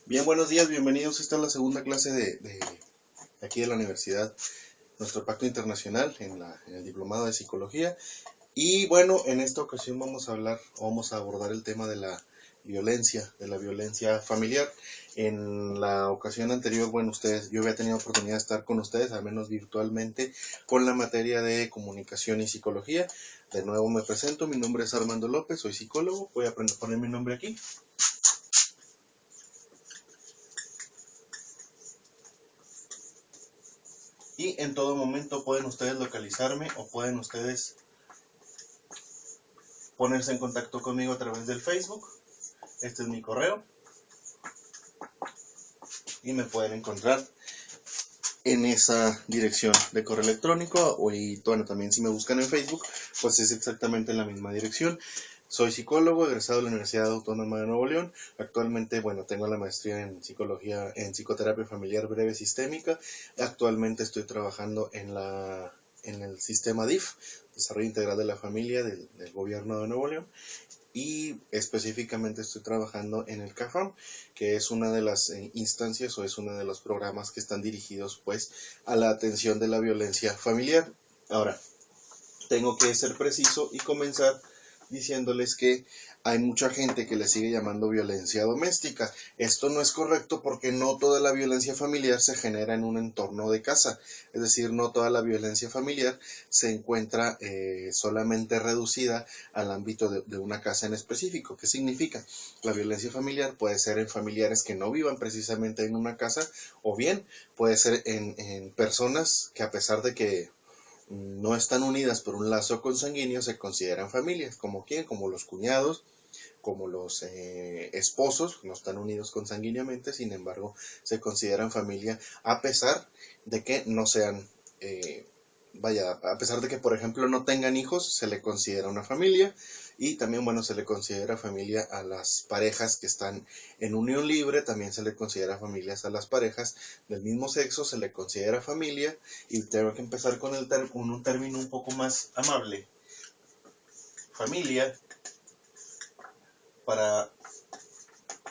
Bien, buenos días, bienvenidos. Esta es la segunda clase de aquí de la universidad, nuestro pacto internacional en el diplomado de psicología. Y bueno, en esta ocasión vamos a abordar el tema de la violencia familiar. En la ocasión anterior, bueno, yo había tenido oportunidad de estar con ustedes, al menos virtualmente, con la materia de comunicación y psicología. De nuevo me presento, mi nombre es Armando López, soy psicólogo, voy a poner mi nombre aquí. Y en todo momento pueden ustedes localizarme o pueden ustedes ponerse en contacto conmigo a través del Facebook. Este es mi correo y me pueden encontrar en esa dirección de correo electrónico y bueno, también si me buscan en Facebook, pues es exactamente en la misma dirección. Soy psicólogo, egresado de la Universidad Autónoma de Nuevo León. Actualmente, bueno, tengo la maestría en psicología, en psicoterapia familiar breve sistémica. Actualmente estoy trabajando en el sistema DIF, Desarrollo Integral de la Familia del Gobierno de Nuevo León. Y específicamente estoy trabajando en el CAFAM, que es una de las instancias o es uno de los programas que están dirigidos pues a la atención de la violencia familiar. Ahora, tengo que ser preciso y comenzar diciéndoles que hay mucha gente que le sigue llamando violencia doméstica. Esto no es correcto porque no toda la violencia familiar se genera en un entorno de casa. Es decir, no toda la violencia familiar se encuentra solamente reducida al ámbito de una casa en específico. ¿Qué significa? La violencia familiar puede ser en familiares que no vivan precisamente en una casa, o bien puede ser en personas que, a pesar de que no están unidas por un lazo consanguíneo, se consideran familias. ¿Como quién? Como los cuñados, como los esposos, no están unidos consanguíneamente, sin embargo se consideran familia a pesar de que no sean, a pesar de que por ejemplo no tengan hijos, se le considera una familia. Y también, bueno, se le considera familia a las parejas que están en unión libre, también se le considera familias a las parejas del mismo sexo, se le considera familia. Y tengo que empezar con un término un poco más amable. Familia, para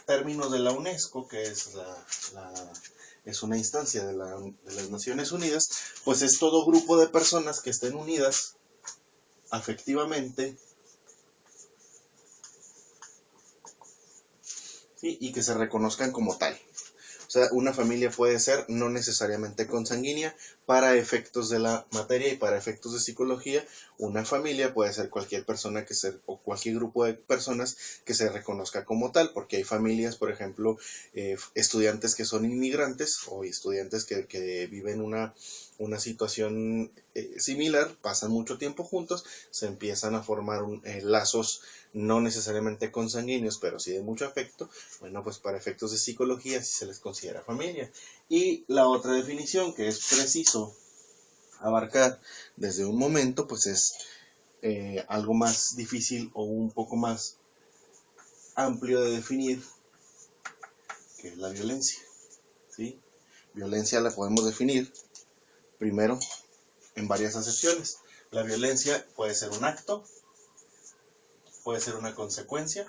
términos de la UNESCO, que es una instancia de las Naciones Unidas, pues es todo grupo de personas que estén unidas afectivamente, ¿sí? Y que se reconozcan como tal. O sea, una familia puede ser no necesariamente consanguínea. Para efectos de la materia y para efectos de psicología, una familia puede ser cualquier persona o cualquier grupo de personas que se reconozca como tal, porque hay familias, por ejemplo, estudiantes que son inmigrantes o estudiantes que viven una situación similar, pasan mucho tiempo juntos, se empiezan a formar lazos no necesariamente consanguíneos, pero sí de mucho afecto. Bueno, pues para efectos de psicología sí se les considera familia. Y la otra definición que es preciso abarcar desde un momento, pues es algo más difícil o un poco más amplio de definir, que es la violencia, ¿sí? Violencia la podemos definir primero en varias acepciones. La violencia puede ser un acto, puede ser una consecuencia,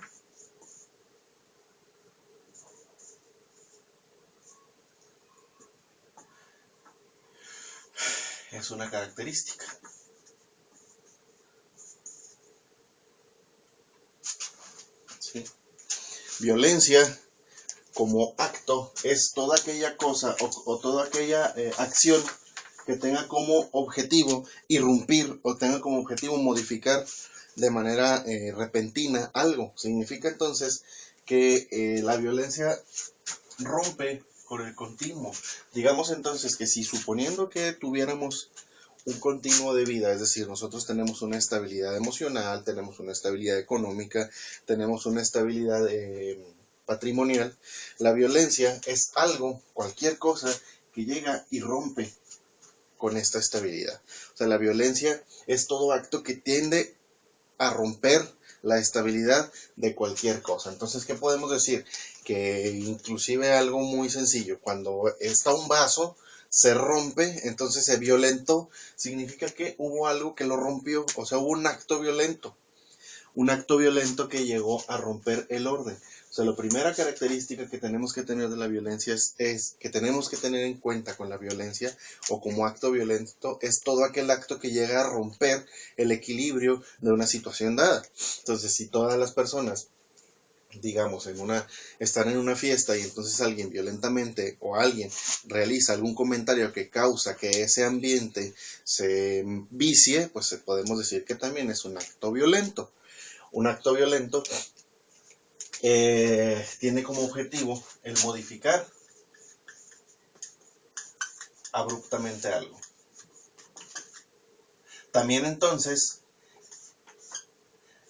es una característica. ¿Sí? Violencia como acto es toda aquella cosa o toda aquella acción que tenga como objetivo irrumpir o tenga como objetivo modificar de manera repentina algo. Significa entonces que la violencia rompe con el continuo. Digamos entonces que si, suponiendo que tuviéramos un continuo de vida, es decir, nosotros tenemos una estabilidad emocional, tenemos una estabilidad económica, tenemos una estabilidad patrimonial, la violencia es algo, cualquier cosa que llega y rompe con esta estabilidad. O sea, la violencia es todo acto que tiende a romper la estabilidad de cualquier cosa. Entonces, ¿qué podemos decir? Que inclusive algo muy sencillo, cuando está un vaso, se rompe, entonces se violentó, significa que hubo algo que lo rompió, o sea, hubo un acto violento. un acto violento que llegó a romper el orden. O sea, la primera característica que tenemos que tener de la violencia es que tenemos que tener en cuenta con la violencia o como acto violento es todo aquel acto que llega a romper el equilibrio de una situación dada. Entonces, si todas las personas, digamos, están en una fiesta y entonces alguien violentamente o alguien realiza algún comentario que causa que ese ambiente se vicie, pues podemos decir que también es un acto violento. Un acto violento tiene como objetivo el modificar abruptamente algo. También entonces,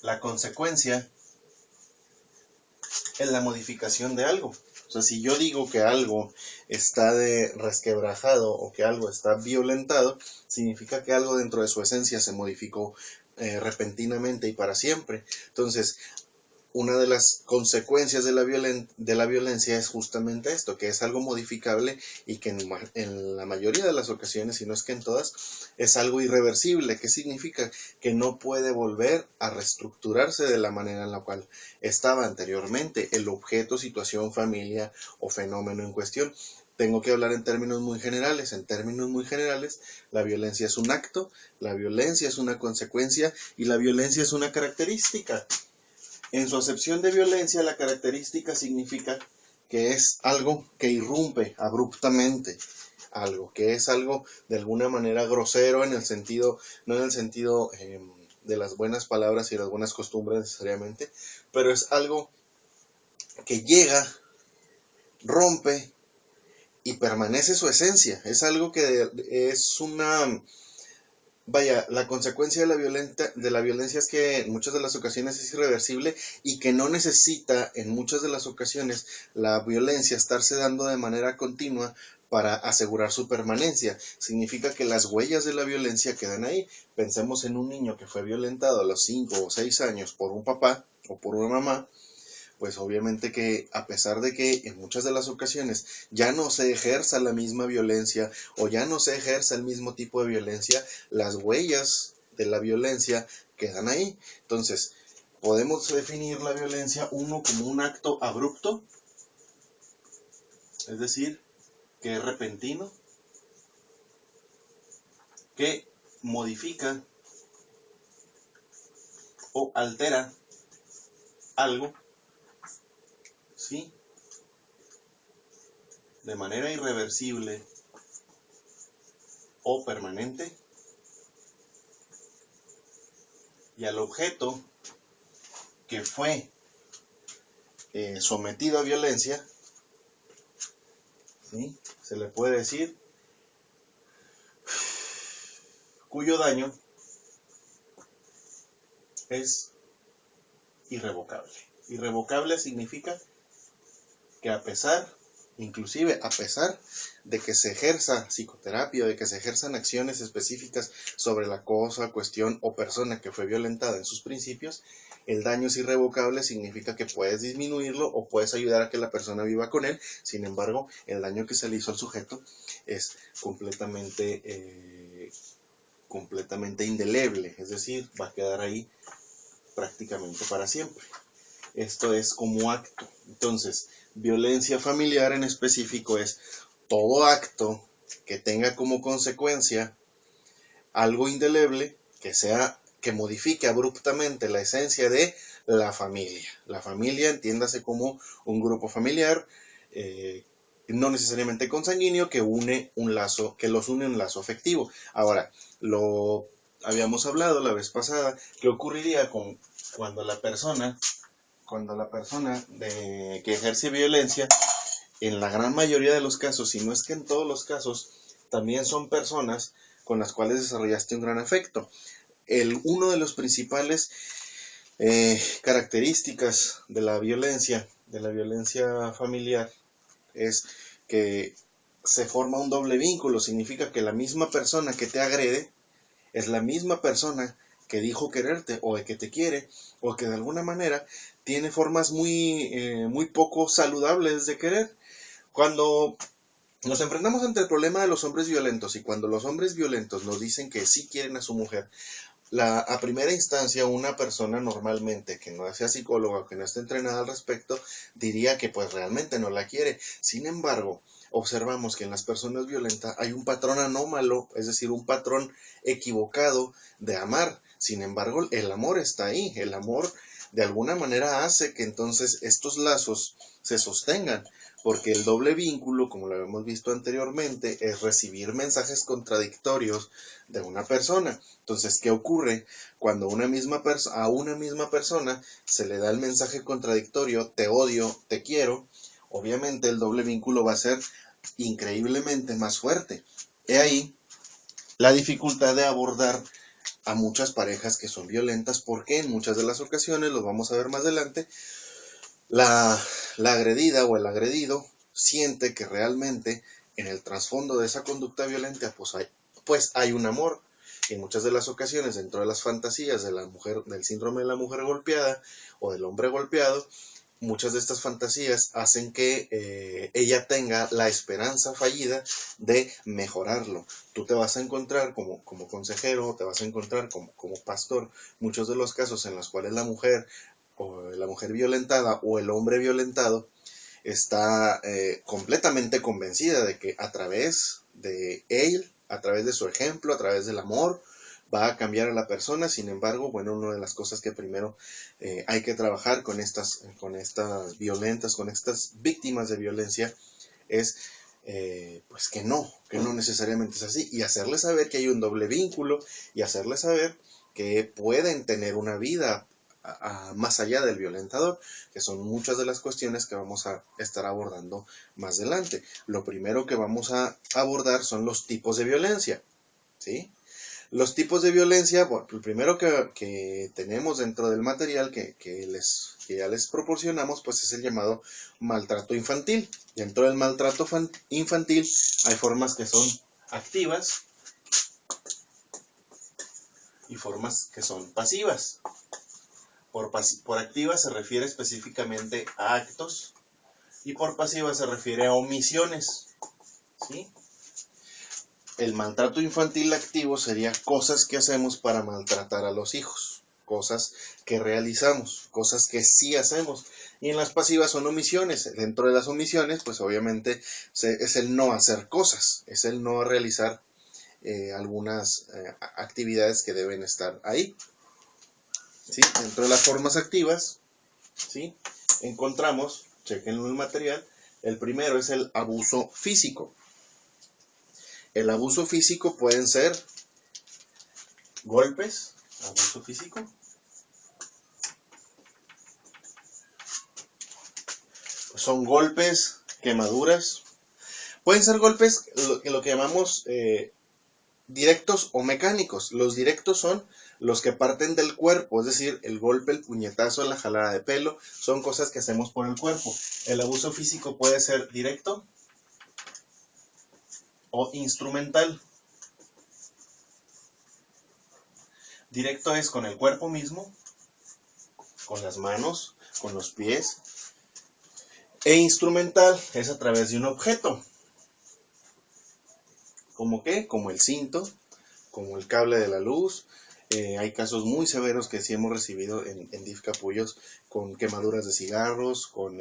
la consecuencia es la modificación de algo. O sea, si yo digo que algo está resquebrajado o que algo está violentado, significa que algo dentro de su esencia se modificó repentinamente y para siempre. Entonces, una de las consecuencias de la violencia es justamente esto, que es algo modificable y que en la mayoría de las ocasiones, si no es que en todas, es algo irreversible. ¿Qué significa? Que no puede volver a reestructurarse de la manera en la cual estaba anteriormente el objeto, situación, familia o fenómeno en cuestión. Tengo que hablar en términos muy generales. En términos muy generales, la violencia es un acto, la violencia es una consecuencia y la violencia es una característica. En su acepción de violencia, la característica significa que es algo que irrumpe abruptamente, algo que es algo de alguna manera grosero en el sentido, no en el sentido de las buenas palabras y las buenas costumbres necesariamente, pero es algo que llega, rompe y permanece su esencia. Es algo que es una... Vaya, la consecuencia de la violencia es que en muchas de las ocasiones es irreversible y que no necesita en muchas de las ocasiones la violencia estarse dando de manera continua para asegurar su permanencia. Significa que las huellas de la violencia quedan ahí. Pensemos en un niño que fue violentado a los 5 o 6 años por un papá o por una mamá, pues obviamente que a pesar de que en muchas de las ocasiones ya no se ejerza la misma violencia o ya no se ejerza el mismo tipo de violencia, las huellas de la violencia quedan ahí. Entonces, podemos definir la violencia uno como un acto abrupto, es decir, que es repentino, que modifica o altera algo, ¿sí? De manera irreversible o permanente, y al objeto que fue sometido a violencia, ¿sí? Se le puede decir cuyo daño es irrevocable. Irrevocable significa que inclusive a pesar de que se ejerza psicoterapia, de que se ejerzan acciones específicas sobre la cosa, cuestión o persona que fue violentada en sus principios, el daño es irrevocable, significa que puedes disminuirlo o puedes ayudar a que la persona viva con él. Sin embargo, el daño que se le hizo al sujeto es completamente indeleble, es decir, va a quedar ahí prácticamente para siempre. Esto es como acto. Entonces, violencia familiar en específico es todo acto que tenga como consecuencia algo indeleble que modifique abruptamente la esencia de la familia. La familia, entiéndase como un grupo familiar, no necesariamente consanguíneo, que los une un lazo afectivo. Ahora, lo habíamos hablado la vez pasada, ¿qué ocurriría cuando la persona, que ejerce violencia, en la gran mayoría de los casos, si no es que en todos los casos, también son personas con las cuales desarrollaste un gran afecto? Uno de los principales características de la violencia familiar, es que se forma un doble vínculo. Significa que la misma persona que te agrede es la misma persona que dijo quererte o que te quiere o que de alguna manera tiene formas muy poco saludables de querer. Cuando nos enfrentamos ante el problema de los hombres violentos y cuando los hombres violentos nos dicen que sí quieren a su mujer, A primera instancia, una persona normalmente que no sea psicóloga o que no esté entrenada al respecto, diría que pues realmente no la quiere. Sin embargo, observamos que en las personas violentas hay un patrón anómalo, es decir, un patrón equivocado de amar. Sin embargo, el amor está ahí. El amor de alguna manera hace que entonces estos lazos se sostengan, porque el doble vínculo, como lo habíamos visto anteriormente, es recibir mensajes contradictorios de una persona. Entonces, ¿qué ocurre cuando a una misma persona se le da el mensaje contradictorio, te odio, te quiero? Obviamente el doble vínculo va a ser increíblemente más fuerte. He ahí la dificultad de abordar a muchas parejas que son violentas, porque en muchas de las ocasiones, lo vamos a ver más adelante, la, la agredida o el agredido siente que realmente en el trasfondo de esa conducta violenta pues hay un amor. En muchas de las ocasiones, dentro de las fantasías de la mujer, del síndrome de la mujer golpeada o del hombre golpeado, muchas de estas fantasías hacen que ella tenga la esperanza fallida de mejorarlo. Tú te vas a encontrar como consejero, te vas a encontrar como pastor, muchos de los casos en los cuales la mujer o la mujer violentada o el hombre violentado está completamente convencida de que a través de él, a través de su ejemplo, a través del amor, va a cambiar a la persona. Sin embargo, bueno, una de las cosas que primero hay que trabajar con estas violentas, con estas víctimas de violencia, es pues que no necesariamente es así, y hacerles saber que hay un doble vínculo, y hacerles saber que pueden tener una vida más allá del violentador, que son muchas de las cuestiones que vamos a estar abordando más adelante. Lo primero que vamos a abordar son los tipos de violencia, ¿sí? Los tipos de violencia, bueno, el primero que tenemos dentro del material que ya les proporcionamos, pues es el llamado maltrato infantil. Dentro del maltrato infantil hay formas que son activas y formas que son pasivas. Por activa se refiere específicamente a actos y por pasiva se refiere a omisiones, ¿sí? El maltrato infantil activo sería cosas que hacemos para maltratar a los hijos, cosas que realizamos, cosas que sí hacemos. Y en las pasivas son omisiones. Dentro de las omisiones, pues obviamente es el no hacer cosas, es el no realizar algunas actividades que deben estar ahí, ¿sí? Dentro de las formas activas, ¿sí? Encontramos, chequenlo en el material, el primero es el abuso físico. El abuso físico pueden ser golpes, abuso físico, son golpes, quemaduras, pueden ser golpes lo que llamamos directos o mecánicos. Los directos son los que parten del cuerpo, es decir, el golpe, el puñetazo, la jalada de pelo, son cosas que hacemos por el cuerpo. El abuso físico puede ser directo o instrumental. Directo es con el cuerpo mismo, con las manos, con los pies, e instrumental es a través de un objeto. ¿Cómo qué? Como el cinto, como el cable de la luz. Hay casos muy severos que sí hemos recibido en DIF Capullos, con quemaduras de cigarros, con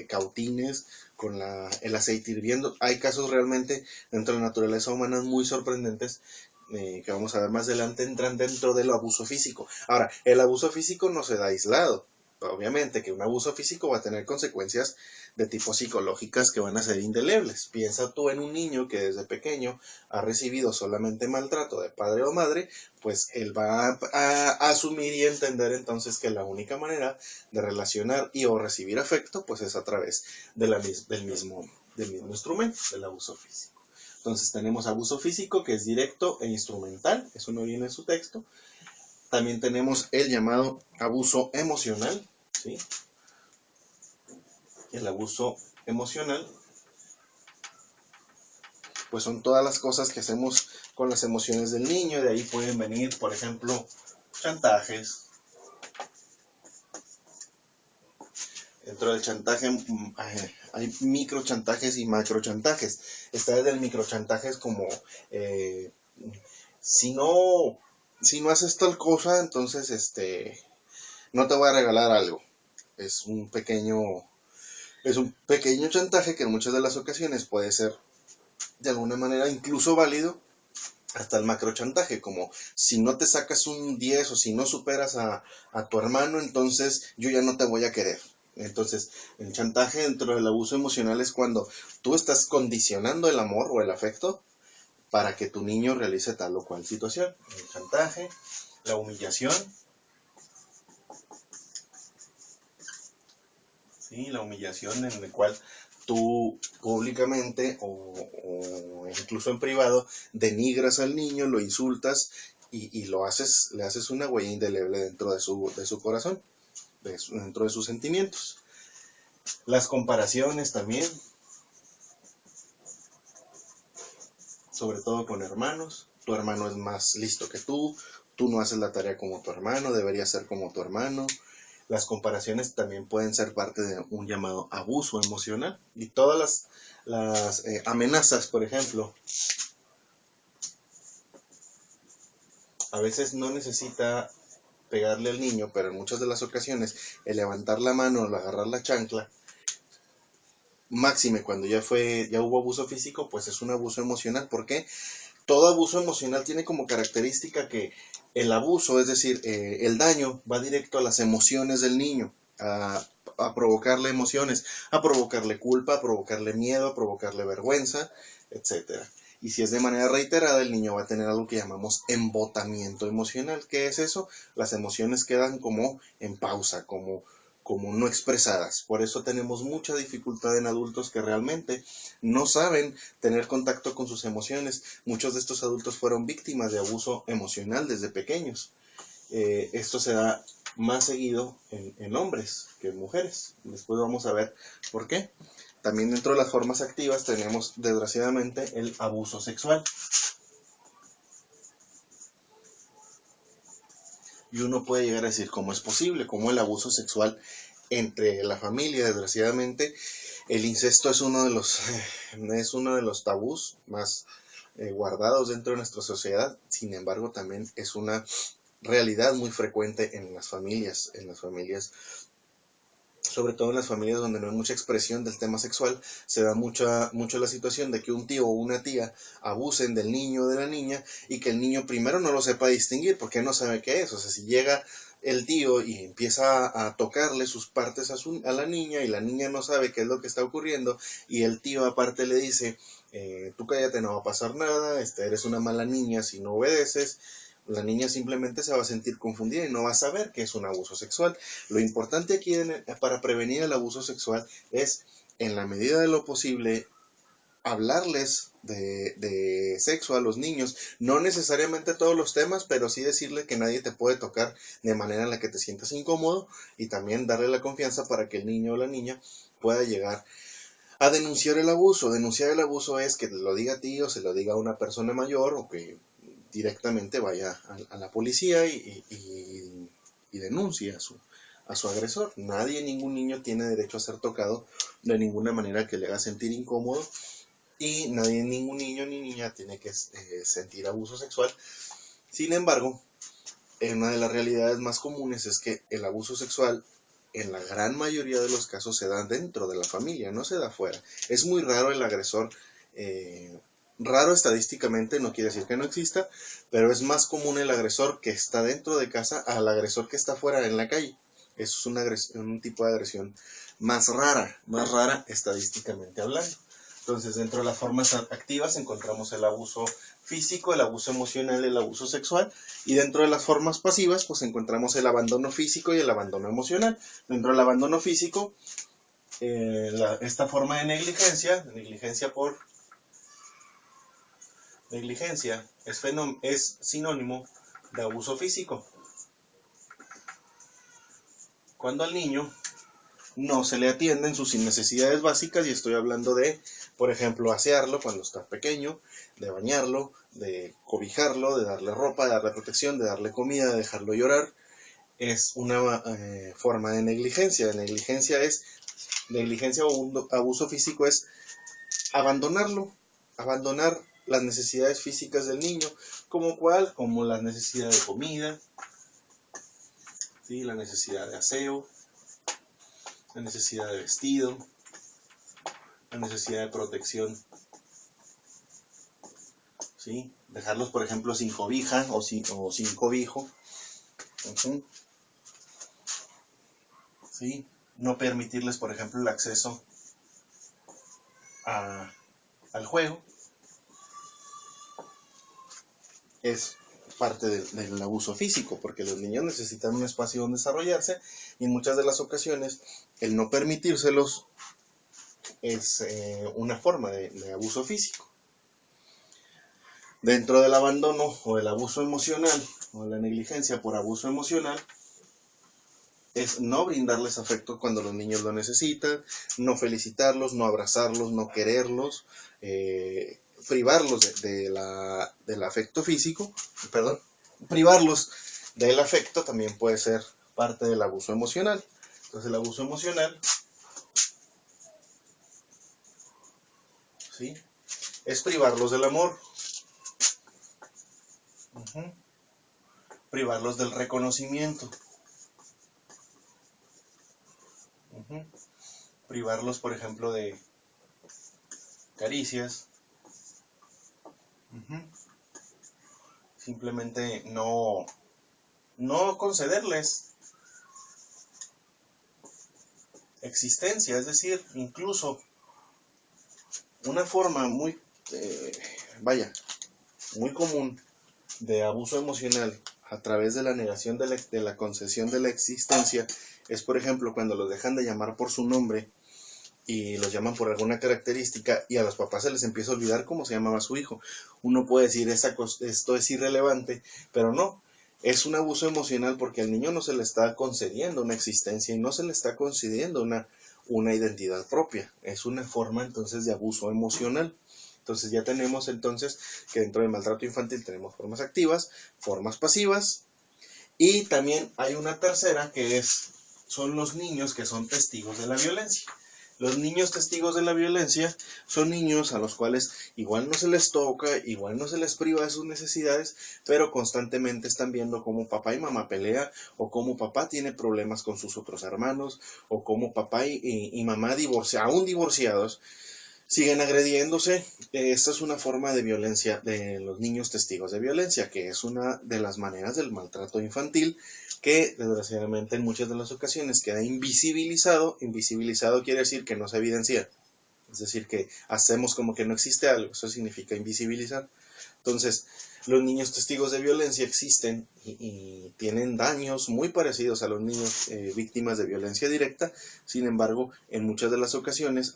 cautines, con el aceite hirviendo. Hay casos realmente dentro de la naturaleza humana muy sorprendentes que vamos a ver más adelante, entran dentro del abuso físico. Ahora, el abuso físico no se da aislado. Obviamente que un abuso físico va a tener consecuencias de tipo psicológicas que van a ser indelebles. Piensa tú en un niño que desde pequeño ha recibido solamente maltrato de padre o madre, pues él va a asumir y entender entonces que la única manera de relacionar y o recibir afecto, pues es a través del mismo instrumento, del abuso físico. Entonces tenemos abuso físico, que es directo e instrumental, eso no viene en su texto. También tenemos el llamado abuso emocional, ¿sí? El abuso emocional, pues son todas las cosas que hacemos con las emociones del niño. De ahí pueden venir, por ejemplo, chantajes. Dentro del chantaje hay microchantajes y macrochantajes. Está desde el microchantaje como, si no si no haces tal cosa, entonces no te voy a regalar algo. Es un pequeño, es un pequeño chantaje que en muchas de las ocasiones puede ser de alguna manera incluso válido, hasta el macrochantaje, como si no te sacas un 10 o si no superas a tu hermano, entonces yo ya no te voy a querer. Entonces, el chantaje dentro del abuso emocional es cuando tú estás condicionando el amor o el afecto para que tu niño realice tal o cual situación. El chantaje, la humillación, ¿sí? La humillación en la cual tú públicamente o incluso en privado denigras al niño, lo insultas y lo haces, le haces una huella indeleble dentro de su corazón, dentro de sus sentimientos. Las comparaciones también, sobre todo con hermanos. Tu hermano es más listo que tú no haces la tarea como tu hermano, deberías ser como tu hermano. Las comparaciones también pueden ser parte de un llamado abuso emocional. Y todas las amenazas, por ejemplo, a veces no necesita pegarle al niño, pero en muchas de las ocasiones el levantar la mano o el agarrar la chancla, máxime cuando ya hubo abuso físico, pues es un abuso emocional. ¿Por qué? Todo abuso emocional tiene como característica que el abuso, es decir, el daño va directo a las emociones del niño, a provocarle emociones, a provocarle culpa, a provocarle miedo, a provocarle vergüenza, etcétera. Y si es de manera reiterada, el niño va a tener algo que llamamos embotamiento emocional. ¿Qué es eso? Las emociones quedan como en pausa, como no expresadas. Por eso tenemos mucha dificultad en adultos que realmente no saben tener contacto con sus emociones. Muchos de estos adultos fueron víctimas de abuso emocional desde pequeños. Esto se da más seguido en hombres que en mujeres. Después vamos a ver por qué. También dentro de las formas activas tenemos desgraciadamente el abuso sexual. Y uno puede llegar a decir cómo es posible, cómo el abuso sexual entre la familia, desgraciadamente, el incesto es uno de los tabús más guardados dentro de nuestra sociedad. Sin embargo, también es una realidad muy frecuente en las familias, sobre todo en las familias donde no hay mucha expresión del tema sexual, se da mucho la situación de que un tío o una tía abusen del niño o de la niña y que el niño primero no lo sepa distinguir porque no sabe qué es. O sea, si llega el tío y empieza a tocarle sus partes a la niña y la niña no sabe qué es lo que está ocurriendo y el tío aparte le dice, tú cállate, no va a pasar nada, eres una mala niña si no obedeces, la niña simplemente se va a sentir confundida y no va a saber que es un abuso sexual. Lo importante aquí para prevenir el abuso sexual es, en la medida de lo posible, hablarles de sexo a los niños, no necesariamente todos los temas, pero sí decirle que nadie te puede tocar de manera en la que te sientas incómodo y también darle la confianza para que el niño o la niña pueda llegar a denunciar el abuso. Denunciar el abuso es que lo diga a ti o se lo diga a una persona mayor o que directamente vaya a la policía y denuncie a su agresor. Nadie, ningún niño tiene derecho a ser tocado de ninguna manera que le haga sentir incómodo y nadie, ningún niño ni niña tiene que sentir abuso sexual. Sin embargo, una de las realidades más comunes es que el abuso sexual en la gran mayoría de los casos se da dentro de la familia, no se da afuera. Es muy raro el agresor, raro estadísticamente, no quiere decir que no exista, pero es más común el agresor que está dentro de casa al agresor que está fuera en la calle. Eso es un tipo de agresión más rara estadísticamente hablando. Entonces, dentro de las formas activas encontramos el abuso físico, el abuso emocional, el abuso sexual, y dentro de las formas pasivas, pues encontramos el abandono físico y el abandono emocional. Dentro del abandono físico, esta forma de negligencia es sinónimo de abuso físico. Cuando al niño no se le atienden sus necesidades básicas, y estoy hablando de, por ejemplo, asearlo cuando está pequeño, de bañarlo, de cobijarlo, de darle ropa, de darle protección, de darle comida, de dejarlo llorar, es una forma de negligencia. Negligencia o un abuso físico es abandonarlo, abandonar las necesidades físicas del niño, como cuál, como la necesidad de comida, ¿sí? La necesidad de aseo, la necesidad de vestido, la necesidad de protección, ¿sí? Dejarlos, por ejemplo, sin cobija o sin cobijo, ¿sí? No permitirles, por ejemplo, el acceso al juego. Es parte del abuso físico, porque los niños necesitan un espacio donde desarrollarse y en muchas de las ocasiones el no permitírselos es una forma de abuso físico. Dentro del abandono o el abuso emocional o la negligencia por abuso emocional es no brindarles afecto cuando los niños lo necesitan, no felicitarlos, no abrazarlos, no quererlos, privarlos del afecto físico, perdón, privarlos del afecto también puede ser parte del abuso emocional. Entonces el abuso emocional, ¿sí?, es privarlos del amor, privarlos del reconocimiento, privarlos, por ejemplo, de caricias, simplemente no concederles existencia, es decir, incluso una forma muy, muy común de abuso emocional a través de la negación de la concesión de la existencia es, por ejemplo, cuando los dejan de llamar por su nombre y los llaman por alguna característica y a los papás se les empieza a olvidar cómo se llamaba su hijo. Uno puede decir, esto es irrelevante, pero no, es un abuso emocional porque al niño no se le está concediendo una existencia y no se le está concediendo una identidad propia. Es una forma entonces de abuso emocional. Entonces ya tenemos entonces que dentro del maltrato infantil tenemos formas activas, formas pasivas y también hay una tercera que son los niños que son testigos de la violencia. Los niños testigos de la violencia son niños a los cuales igual no se les toca, igual no se les priva de sus necesidades, pero constantemente están viendo cómo papá y mamá pelea, o cómo papá tiene problemas con sus otros hermanos, o cómo papá y mamá aún divorciados, siguen agrediéndose. Esta es una forma de violencia de los niños testigos de violencia, que es una de las maneras del maltrato infantil que desgraciadamente en muchas de las ocasiones queda invisibilizado. Invisibilizado quiere decir que no se evidencia, es decir, que hacemos como que no existe algo. Eso significa invisibilizar. Entonces, los niños testigos de violencia existen y tienen daños muy parecidos a los niños víctimas de violencia directa. Sin embargo, en muchas de las ocasiones,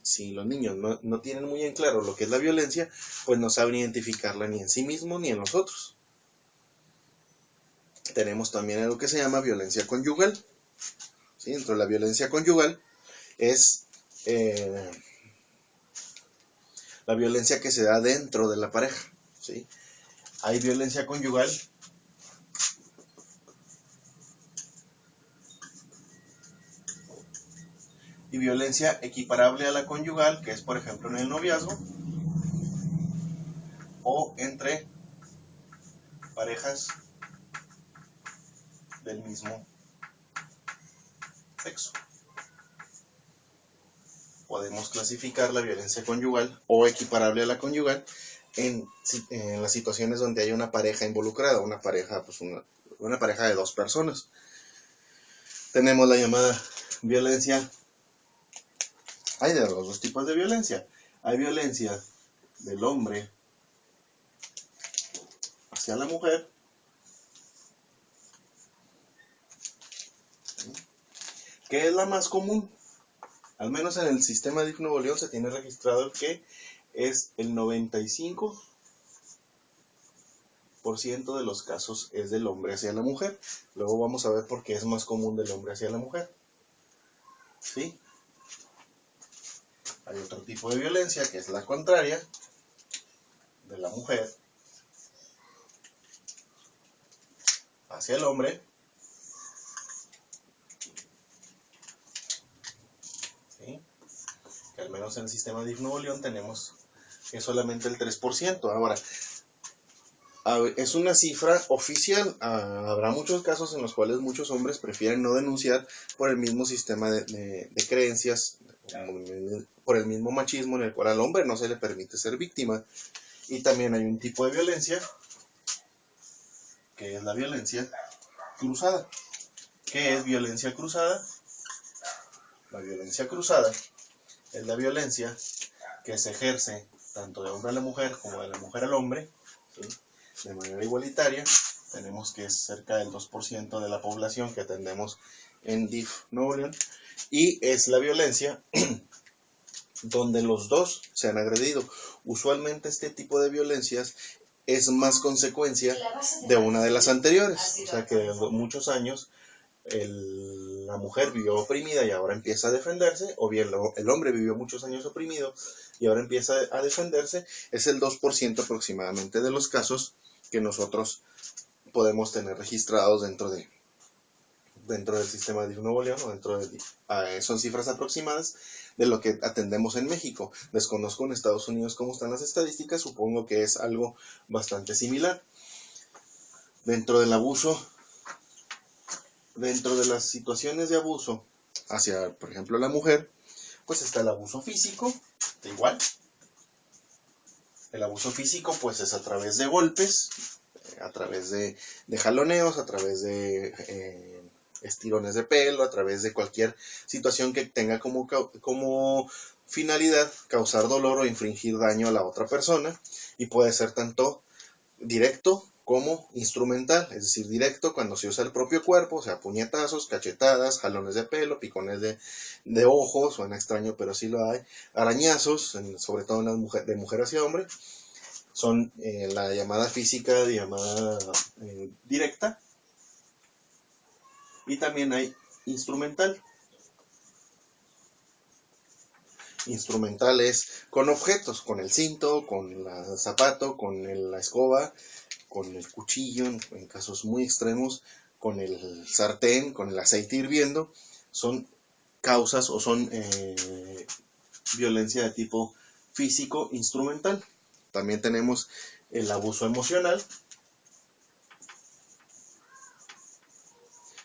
si los niños no tienen muy en claro lo que es la violencia, pues no saben identificarla ni en sí mismos ni en los otros. Tenemos también algo que se llama violencia conyugal. ¿Sí? Dentro de la violencia conyugal es la violencia que se da dentro de la pareja. ¿Sí? Hay violencia conyugal y violencia equiparable a la conyugal, que es por ejemplo en el noviazgo o entre parejas del mismo sexo. Podemos clasificar la violencia conyugal o equiparable a la conyugal en las situaciones donde hay una pareja involucrada, una pareja de dos personas. Tenemos la llamada violencia. Hay de los dos tipos de violencia. Hay violencia del hombre hacia la mujer, que es la más común. Al menos en el sistema DIF Nuevo León se tiene registrado que es el 95% de los casos es del hombre hacia la mujer. Luego vamos a ver por qué es más común del hombre hacia la mujer. ¿Sí? Hay otro tipo de violencia que es la contraria, de la mujer hacia el hombre. ¿Sí? Que al menos en el sistema DIF Nuevo León tenemos es solamente el 3%. Ahora, es una cifra oficial. Habrá muchos casos en los cuales muchos hombres prefieren no denunciar por el mismo sistema de creencias, por el mismo machismo en el cual al hombre no se le permite ser víctima. Y también hay un tipo de violencia, que es la violencia cruzada. ¿Qué es violencia cruzada? La violencia cruzada es la violencia que se ejerce tanto de hombre a la mujer como de la mujer al hombre, ¿sí?, de manera igualitaria. Tenemos que es cerca del 2% de la población que atendemos en DIF Nuevo León, y es la violencia donde los dos se han agredido. Usualmente este tipo de violencias es más consecuencia de una de las anteriores, o sea que de muchos años la mujer vivió oprimida y ahora empieza a defenderse, o bien el hombre vivió muchos años oprimido y ahora empieza a defenderse. Es el 2% aproximadamente de los casos que nosotros podemos tener registrados dentro del sistema de Nuevo León, o son cifras aproximadas de lo que atendemos en México. Desconozco en Estados Unidos cómo están las estadísticas, supongo que es algo bastante similar. Dentro del abuso, dentro de las situaciones de abuso hacia, por ejemplo, la mujer, pues está el abuso físico, igual. El abuso físico pues es a través de golpes, a través de jaloneos, a través de estirones de pelo, a través de cualquier situación que tenga como finalidad causar dolor o infringir daño a la otra persona, y puede ser tanto directo como instrumental, es decir, directo cuando se usa el propio cuerpo, o sea, puñetazos, cachetadas, jalones de pelo, picones de ojos, suena extraño pero sí lo hay, arañazos, sobre todo en las de mujer hacia hombre, son la llamada física, llamada directa, y también hay instrumental. Instrumental es con objetos, con el cinto, con el zapato, con la escoba, con el cuchillo, en casos muy extremos, con el sartén, con el aceite hirviendo. Son causas o son violencia de tipo físico instrumental. También tenemos el abuso emocional.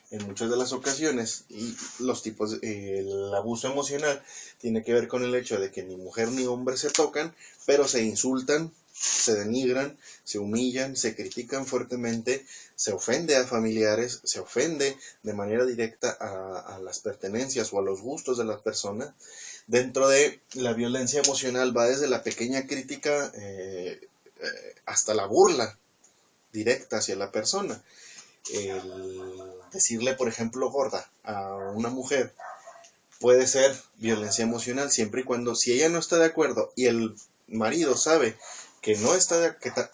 En muchas de las ocasiones, y los tipos, el abuso emocional tiene que ver con el hecho de que ni mujer ni hombre se tocan, pero se insultan, se denigran, se humillan, se critican fuertemente, se ofende a familiares, se ofende de manera directa a las pertenencias o a los gustos de la persona. Dentro de la violencia emocional va desde la pequeña crítica hasta la burla directa hacia la persona. El decirle, por ejemplo, gorda a una mujer puede ser violencia emocional siempre y cuando, si ella no está de acuerdo y el marido sabe que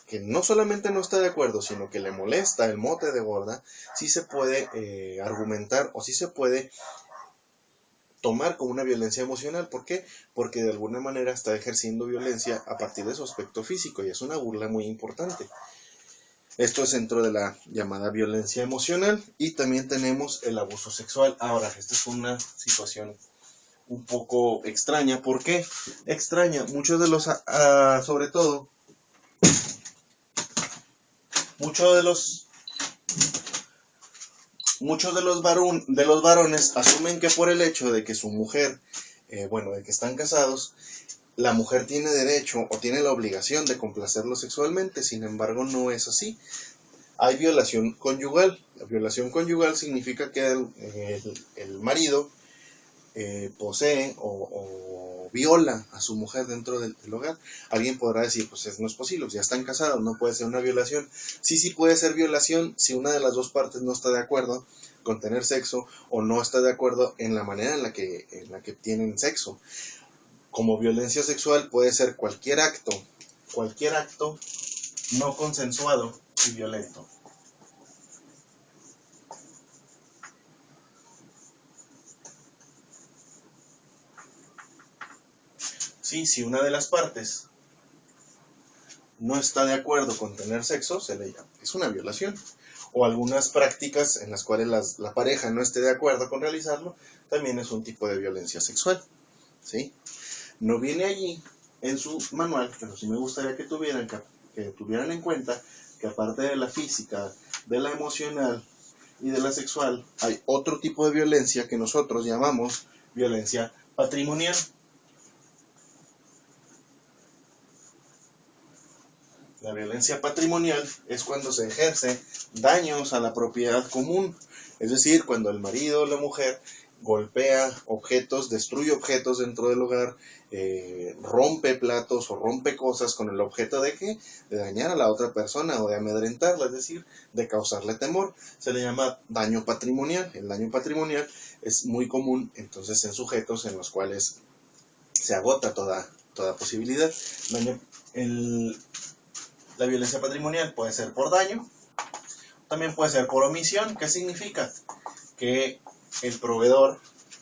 que no solamente no está de acuerdo, sino que le molesta el mote de gorda, sí se puede argumentar o sí se puede tomar como una violencia emocional. ¿Por qué? Porque de alguna manera está ejerciendo violencia a partir de su aspecto físico, y es una burla muy importante. Esto es dentro de la llamada violencia emocional. Y también tenemos el abuso sexual. Ahora, esta es una situación un poco extraña. ¿Por qué extraña? Muchos de los, sobre todo, muchos de los varones asumen que por el hecho de que su mujer, de que están casados, la mujer tiene derecho o tiene la obligación de complacerlo sexualmente. Sin embargo, no es así. Hay violación conyugal. La violación conyugal significa que el marido posee o viola a su mujer dentro del hogar. Alguien podrá decir, pues no es posible, ya están casados, no puede ser una violación. Sí puede ser violación si una de las dos partes no está de acuerdo con tener sexo, o no está de acuerdo en la manera en la que tienen sexo. Como violencia sexual puede ser cualquier acto no consensuado y violento. Sí, si una de las partes no está de acuerdo con tener sexo, es una violación. O algunas prácticas en las cuales la pareja no esté de acuerdo con realizarlo, también es un tipo de violencia sexual, ¿sí? No viene allí en su manual, pero sí me gustaría que tuvieran en cuenta que aparte de la física, de la emocional y de la sexual, hay otro tipo de violencia que nosotros llamamos violencia patrimonial. La violencia patrimonial es cuando se ejerce daños a la propiedad común, es decir, cuando el marido o la mujer golpea objetos, destruye objetos dentro del hogar, rompe platos o rompe cosas con el objeto de ¿qué? De dañar a la otra persona o de amedrentarla, es decir, de causarle temor. Se le llama daño patrimonial. El daño patrimonial es muy común entonces en sujetos en los cuales se agota toda posibilidad. La violencia patrimonial puede ser por daño, también puede ser por omisión. ¿Qué significa? Que el proveedor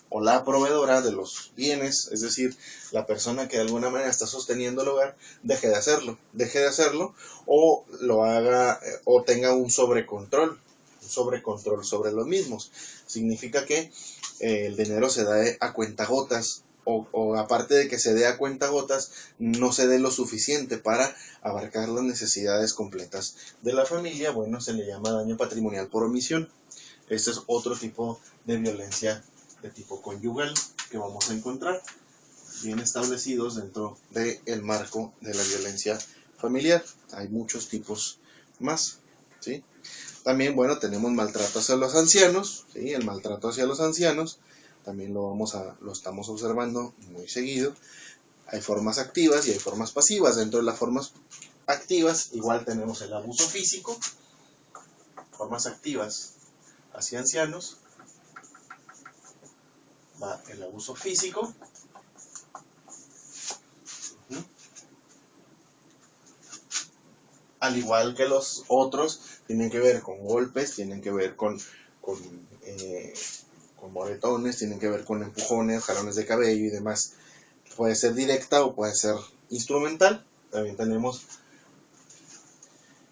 o la proveedora de los bienes, es decir, la persona que de alguna manera está sosteniendo el hogar, deje de hacerlo o lo haga o tenga un sobrecontrol sobre los mismos. Significa que el dinero se da a cuentagotas o aparte de que se dé a cuentagotas, no se dé lo suficiente para abarcar las necesidades completas de la familia. Bueno, se le llama daño patrimonial por omisión. Este es otro tipo de violencia de tipo conyugal que vamos a encontrar bien establecidos dentro del marco de la violencia familiar. Hay muchos tipos más, ¿sí? También, bueno, tenemos maltrato hacia los ancianos, ¿sí? El maltrato hacia los ancianos también lo estamos observando muy seguido. Hay formas activas y hay formas pasivas. Dentro de las formas activas, igual tenemos el abuso físico, formas activas hacia ancianos, va el abuso físico, al igual que los otros, tienen que ver con golpes, tienen que ver con, eh, con moretones, tienen que ver con empujones, jalones de cabello y demás. Puede ser directa o puede ser instrumental. También tenemos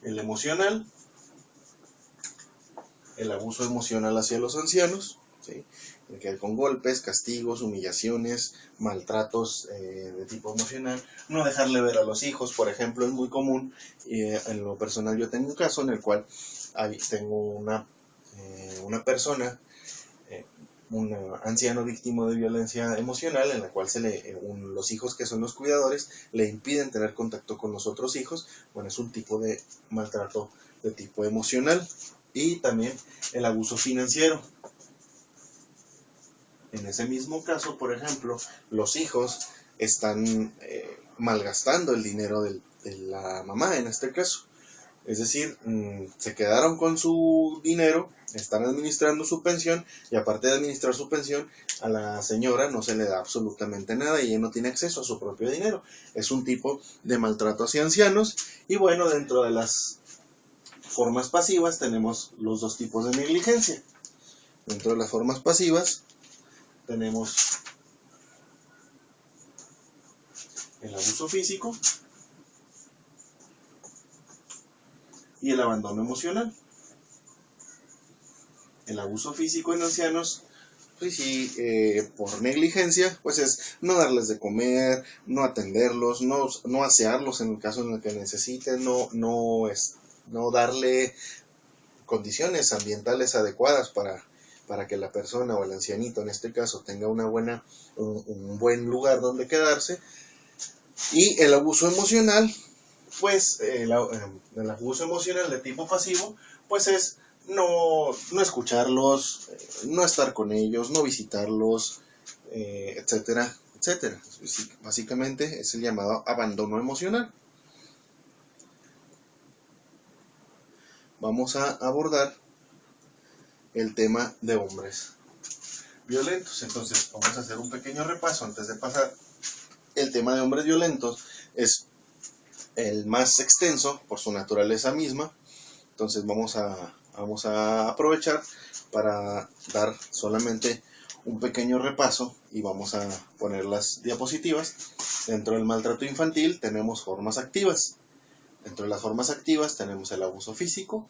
el emocional, el abuso emocional hacia los ancianos, ¿sí? Tiene que ver con golpes, castigos, humillaciones, maltratos de tipo emocional. No dejarle ver a los hijos, por ejemplo, es muy común. En lo personal yo tengo un caso en el cual tengo una persona, un anciano víctima de violencia emocional, en la cual los hijos que son los cuidadores le impiden tener contacto con los otros hijos. Bueno, es un tipo de maltrato de tipo emocional. Y también el abuso financiero. En ese mismo caso, por ejemplo, los hijos están malgastando el dinero de la mamá en este caso. Es decir, se quedaron con su dinero, están administrando su pensión y aparte de administrar su pensión, a la señora no se le da absolutamente nada y ella no tiene acceso a su propio dinero. Es un tipo de maltrato hacia ancianos. Y bueno, dentro de las formas pasivas tenemos los dos tipos de negligencia. Dentro de las formas pasivas tenemos el abuso físico y el abandono emocional. El abuso físico en ancianos, pues sí, por negligencia, pues es no darles de comer, no atenderlos, no asearlos en el caso en el que necesiten, no darle condiciones ambientales adecuadas para que la persona o el ancianito en este caso tenga un buen lugar donde quedarse. Y el abuso emocional, pues el abuso emocional de tipo pasivo, pues es no escucharlos, no estar con ellos, no visitarlos, etcétera, etcétera. Básicamente es el llamado abandono emocional. Vamos a abordar el tema de hombres violentos. Entonces vamos a hacer un pequeño repaso antes de pasar. El tema de hombres violentos es el más extenso por su naturaleza misma. Entonces vamos a aprovechar para dar solamente un pequeño repaso y vamos a poner las diapositivas. Dentro del maltrato infantil tenemos formas activas. Dentro de las formas activas tenemos el abuso físico,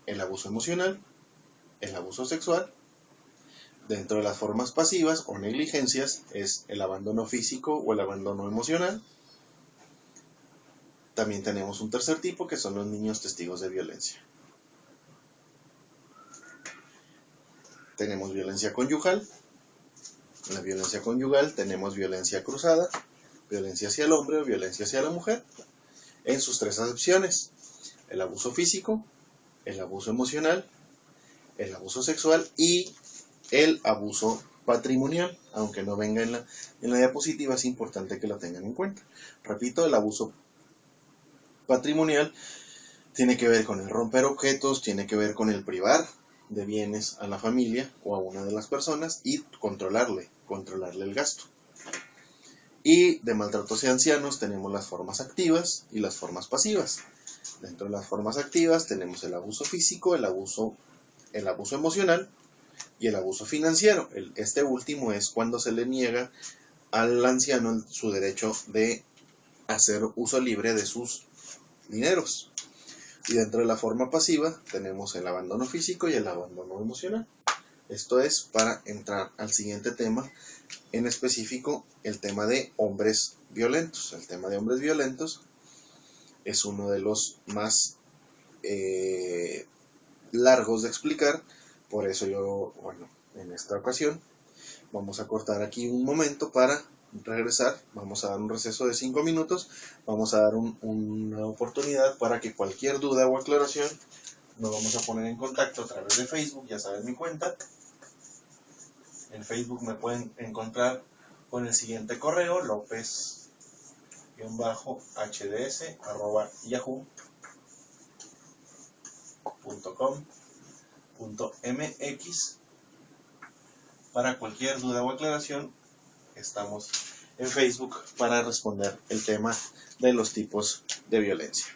el abuso emocional, el abuso sexual, Dentro de las formas pasivas o negligencias es el abandono físico o el abandono emocional. También tenemos un tercer tipo que son los niños testigos de violencia. Tenemos violencia conyugal. En la violencia conyugal tenemos violencia cruzada, violencia hacia el hombre o violencia hacia la mujer, en sus tres acepciones: el abuso físico, el abuso emocional, el abuso sexual y el abuso patrimonial. Aunque no venga en la diapositiva, es importante que lo tengan en cuenta. Repito, el abuso patrimonial tiene que ver con el romper objetos, tiene que ver con el privar de bienes a la familia o a una de las personas y controlarle el gasto. Y de maltrato hacia ancianos tenemos las formas activas y las formas pasivas. Dentro de las formas activas tenemos el abuso físico, el abuso emocional y el abuso financiero. Este último es cuando se le niega al anciano su derecho de hacer uso libre de sus dineros. Y dentro de la forma pasiva tenemos el abandono físico y el abandono emocional. Esto es para entrar al siguiente tema, en específico el tema de hombres violentos. El tema de hombres violentos es uno de los más largos de explicar, por eso en esta ocasión vamos a cortar aquí un momento para regresar. Vamos a dar un receso de 5 minutos, vamos a dar una oportunidad para que cualquier duda o aclaración nos vamos a poner en contacto a través de Facebook. Ya saben mi cuenta. En Facebook me pueden encontrar con el siguiente correo: lopez-hds@yahoo.com.mx. Para cualquier duda o aclaración, estamos en Facebook para responder el tema de los tipos de violencia.